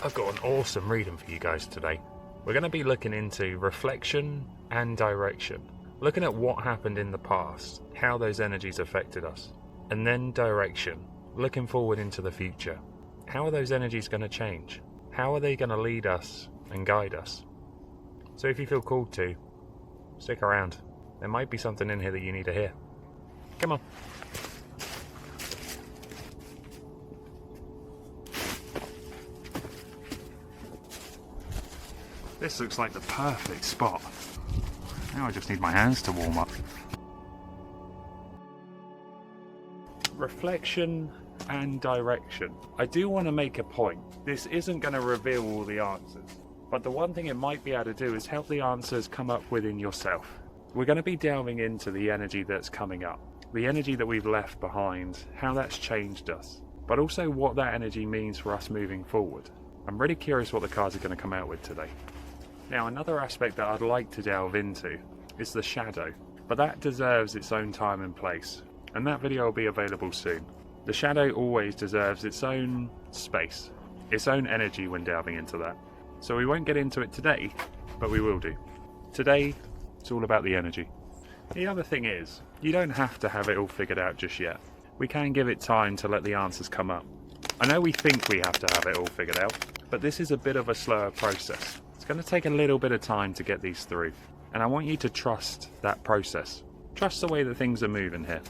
I've got an awesome reading for you guys today. We're going to be looking into reflection and direction, looking at what happened in the past, how those energies affected us, and then direction, looking forward into the future. How are those energies going to change? How are they going to lead us and guide us? So if you feel called to, stick around. There might be something in here that you need to hear. Come on. This looks like the perfect spot. Now I just need my hands to warm up. Reflection and direction. I do want to make a point. This isn't going to reveal all the answers, but the one thing it might be able to do is help the answers come up within yourself. We're going to be delving into the energy that's coming up, the energy that we've left behind, how that's changed us, but also what that energy means for us moving forward. I'm really curious what the cards are going to come out with today. Now, another aspect that I'd like to delve into is the shadow, but that deserves its own time and place, and that video will be available soon. The shadow always deserves its own space, its own energy when delving into that. So we won't get into it today, but we will do. Today, it's all about the energy. The other thing is, you don't have to have it all figured out just yet. We can give it time to let the answers come up. I know we think we have to have it all figured out, but this is a bit of a slower process. It's going to take a little bit of time to get these through, and I want you to trust that process. Trust the way that things are moving here,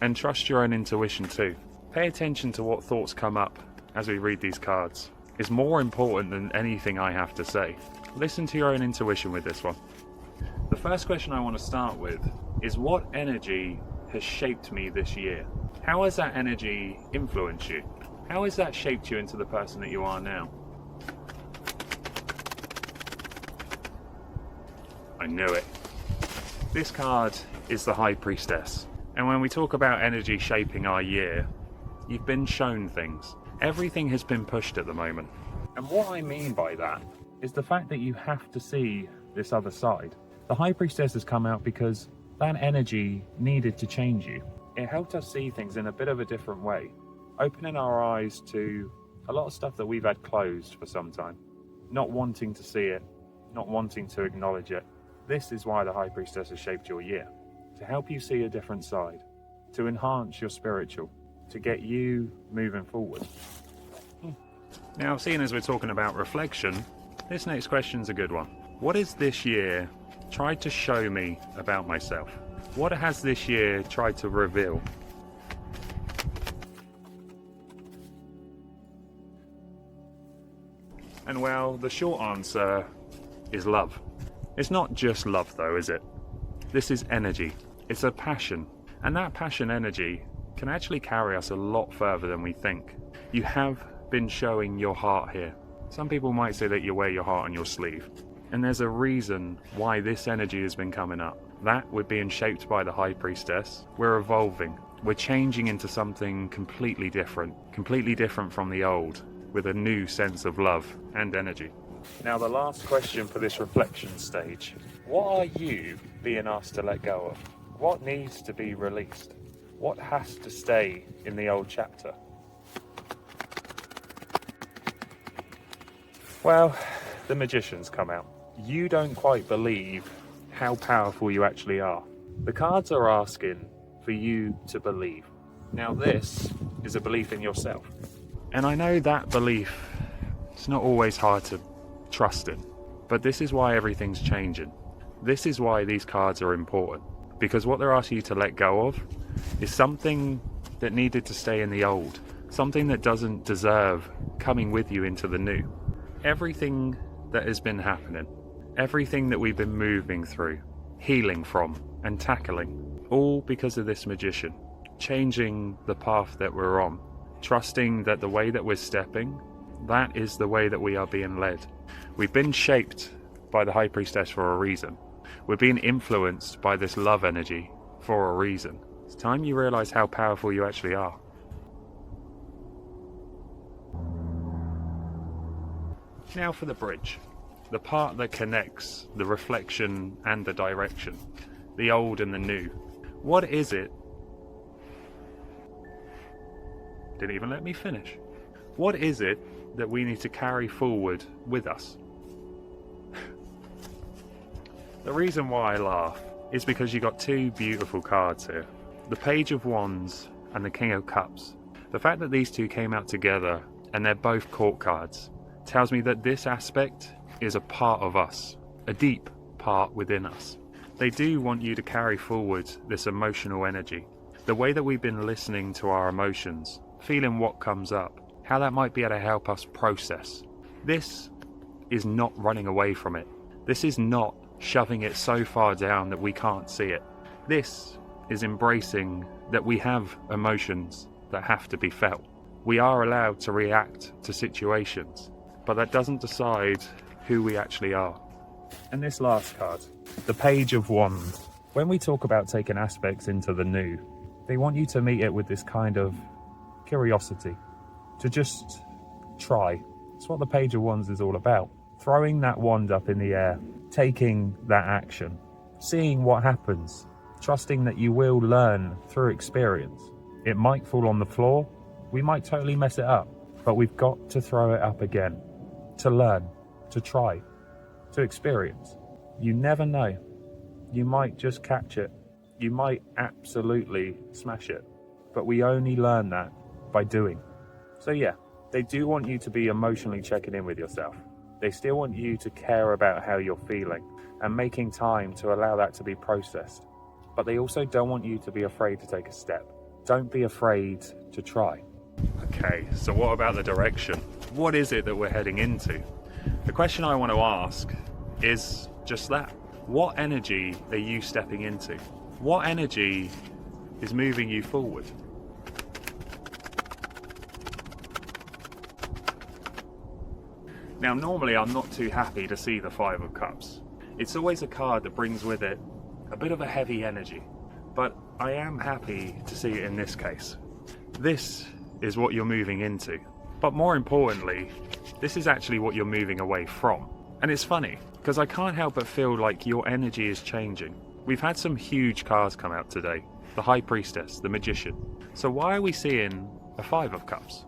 and trust your own intuition too. Pay attention to what thoughts come up as we read these cards. It's more important than anything I have to say. Listen to your own intuition with this one. The first question I want to start with is, what energy has shaped me this year? How has that energy influenced you? How has that shaped you into the person that you are now? I knew it. This card is the High Priestess. And when we talk about energy shaping our year, you've been shown things. Everything has been pushed at the moment. And what I mean by that is the fact that you have to see this other side. The High Priestess has come out because that energy needed to change you. It helped us see things in a bit of a different way, opening our eyes to a lot of stuff that we've had closed for some time, not wanting to see it, not wanting to acknowledge it. This is why the High Priestess has shaped your year, to help you see a different side, to enhance your spiritual, to get you moving forward. Now, seeing as we're talking about reflection, this next question's a good one. What has this year tried to show me about myself? What has this year tried to reveal? And well, the short answer is love. It's not just love though, is it? This is energy. It's a passion. And that passion energy can actually carry us a lot further than we think. You have been showing your heart here. Some people might say that you wear your heart on your sleeve. And there's a reason why this energy has been coming up. That we're being shaped by the High Priestess. We're evolving. We're changing into something completely different from the old, with a new sense of love and energy. Now, the last question for this reflection stage. What are you being asked to let go of? What needs to be released? What has to stay in the old chapter? Well, the Magician's come out. You don't quite believe how powerful you actually are. The cards are asking for you to believe. Now, this is a belief in yourself. And I know that belief, it's not always hard to trust in, but this is why everything's changing. This is why these cards are important, because what they're asking you to let go of is something that needed to stay in the old, something that doesn't deserve coming with you into the new. Everything that has been happening, everything that we've been moving through, healing from and tackling, all because of this Magician, changing the path that we're on, trusting that the way that we're stepping, that is the way that we are being led. We've been shaped by the High Priestess for a reason. We're being influenced by this love energy for a reason. It's time you realize how powerful you actually are. Now for the bridge, the part that connects the reflection and the direction, the old and the new. What is it? Didn't even let me finish. What is it that we need to carry forward with us. The reason why I laugh is because you got two beautiful cards here. The Page of Wands and the King of Cups. The fact that these two came out together and they're both court cards tells me that this aspect is a part of us, a deep part within us. They do want you to carry forward this emotional energy. The way that we've been listening to our emotions, feeling what comes up, how that might be able to help us process. This is not running away from it. This is not shoving it so far down that we can't see it. This is embracing that we have emotions that have to be felt. We are allowed to react to situations, but that doesn't decide who we actually are. And this last card, the Page of Wands. When we talk about taking aspects into the new, they want you to meet it with this kind of curiosity, to just try. It's what the Page of Wands is all about. Throwing that wand up in the air, taking that action, seeing what happens, trusting that you will learn through experience. It might fall on the floor, we might totally mess it up, but we've got to throw it up again, to learn, to try, to experience. You never know. You might just catch it. You might absolutely smash it. But we only learn that by doing. So yeah, they do want you to be emotionally checking in with yourself. They still want you to care about how you're feeling and making time to allow that to be processed. But they also don't want you to be afraid to take a step. Don't be afraid to try. Okay, so what about the direction? What is it that we're heading into? The question I want to ask is just that. What energy are you stepping into? What energy is moving you forward? Now, normally I'm not too happy to see the Five of Cups. It's always a card that brings with it a bit of a heavy energy, but I am happy to see it in this case. This is what you're moving into, but more importantly, this is actually what you're moving away from. And it's funny, because I can't help but feel like your energy is changing. We've had some huge cards come out today. The High Priestess, the Magician. So why are we seeing a Five of Cups?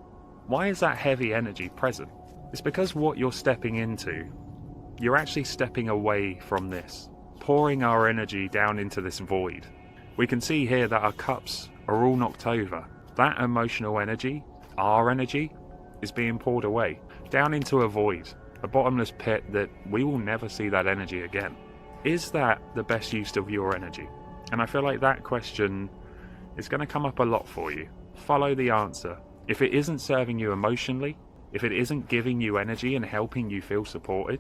Why is that heavy energy present? It's because what you're stepping into, you're actually stepping away from this, pouring our energy down into this void. We can see here that our cups are all knocked over. That emotional energy, our energy, is being poured away, down into a void, a bottomless pit that we will never see that energy again. Is that the best use of your energy? And I feel like that question is going to come up a lot for you. Follow the answer. If it isn't serving you emotionally, if it isn't giving you energy and helping you feel supported,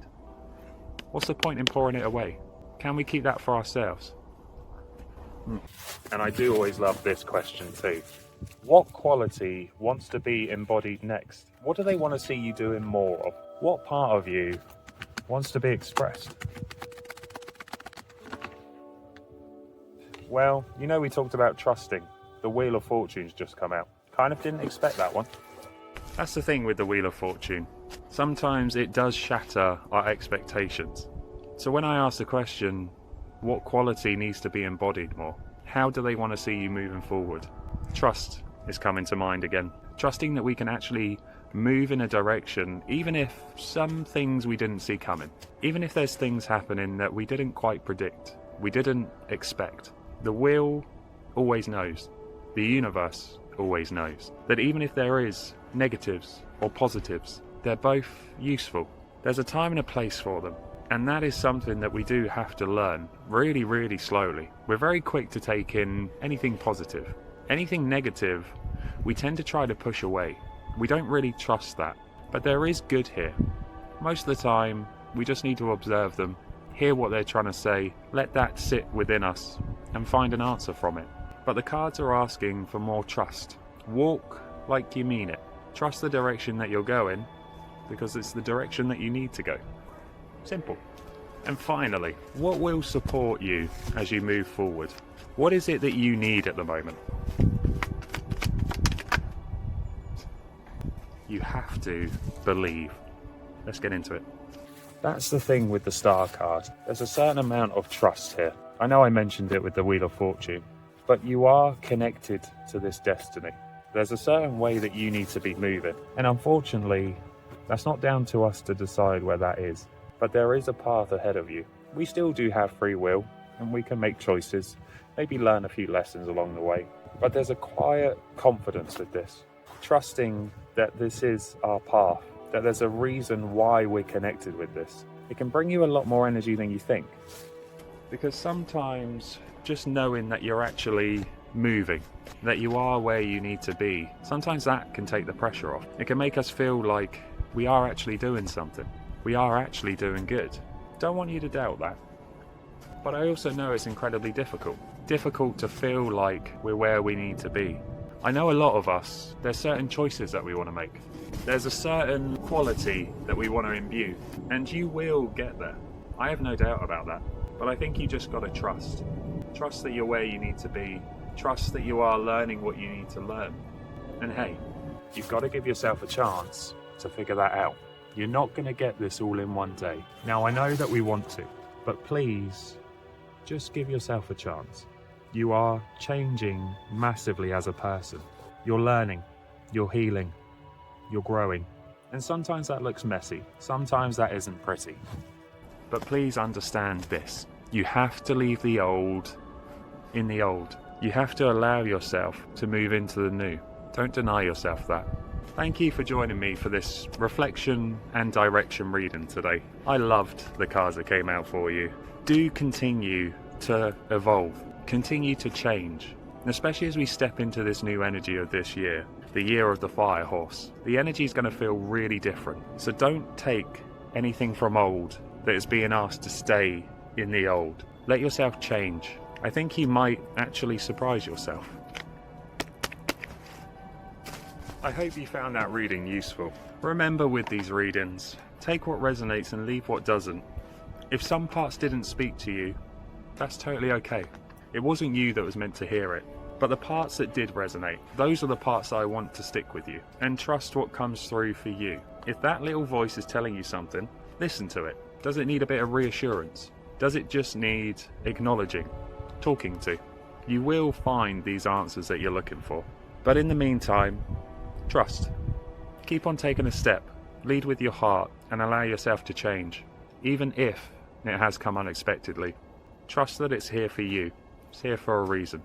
what's the point in pouring it away? Can we keep that for ourselves? And I do always love this question too. What quality wants to be embodied next? What do they want to see you doing more of? What part of you wants to be expressed? Well, you know, we talked about trusting. The Wheel of Fortune's just come out. Kind of didn't expect that one. That's the thing with the Wheel of Fortune. Sometimes it does shatter our expectations. So when I ask the question, what quality needs to be embodied more? How do they want to see you moving forward? Trust is coming to mind again. Trusting that we can actually move in a direction, even if some things we didn't see coming. Even if there's things happening that we didn't quite predict, we didn't expect. The wheel always knows. The universe always knows that even if there is negatives or positives, they're both useful. There's a time and a place for them. And that is something that we do have to learn really, really slowly. We're very quick to take in anything positive. Anything negative, we tend to try to push away. We don't really trust that. But there is good here. Most of the time, we just need to observe them, hear what they're trying to say, let that sit within us, and find an answer from it. But the cards are asking for more trust. Walk like you mean it. Trust the direction that you're going, because it's the direction that you need to go. Simple. And finally, what will support you as you move forward? What is it that you need at the moment? You have to believe. Let's get into it. That's the thing with the Star card. There's a certain amount of trust here. I know I mentioned it with the Wheel of Fortune, but you are connected to this destiny. There's a certain way that you need to be moving. And unfortunately, That's not down to us to decide where that is, but there is a path ahead of you. We still do have free will, and we can make choices, maybe learn a few lessons along the way. But there's a quiet confidence with this, trusting that this is our path, that there's a reason why we're connected with this. It can bring you a lot more energy than you think. Because sometimes just knowing that you're actually moving, that you are where you need to be, sometimes that can take the pressure off. It can make us feel like we are actually doing something. We are actually doing good. Don't want you to doubt that. But I also know it's incredibly difficult. Difficult to feel like we're where we need to be. I know a lot of us, there's certain choices that we want to make. There's a certain quality that we want to imbue, and you will get there. I have no doubt about that. But I think you just got to trust. Trust that you're where you need to be. Trust that you are learning what you need to learn. And hey, you've got to give yourself a chance to figure that out. You're not going to get this all in one day. Now, I know that we want to, but please, just give yourself a chance. You are changing massively as a person. You're learning, you're healing, you're growing. And sometimes that looks messy. Sometimes that isn't pretty. But please understand this. You have to leave the old in the old. You have to allow yourself to move into the new. Don't deny yourself that. Thank you for joining me for this reflection and direction reading today. I loved the cards that came out for you. Do continue to evolve. Continue to change. Especially as we step into this new energy of this year, the year of the fire horse. The energy is going to feel really different. So don't take anything from old that is being asked to stay in the old. Let yourself change. I think you might actually surprise yourself. I hope you found that reading useful. Remember with these readings, take what resonates and leave what doesn't. If some parts didn't speak to you, that's totally okay. It wasn't you that was meant to hear it. But the parts that did resonate, those are the parts I want to stick with you. And trust what comes through for you. If that little voice is telling you something, listen to it. Does it need a bit of reassurance? Does it just need acknowledging, talking to? You will find these answers that you're looking for. But in the meantime, trust. Keep on taking a step. Lead with your heart and allow yourself to change. Even if it has come unexpectedly. Trust that it's here for you. It's here for a reason.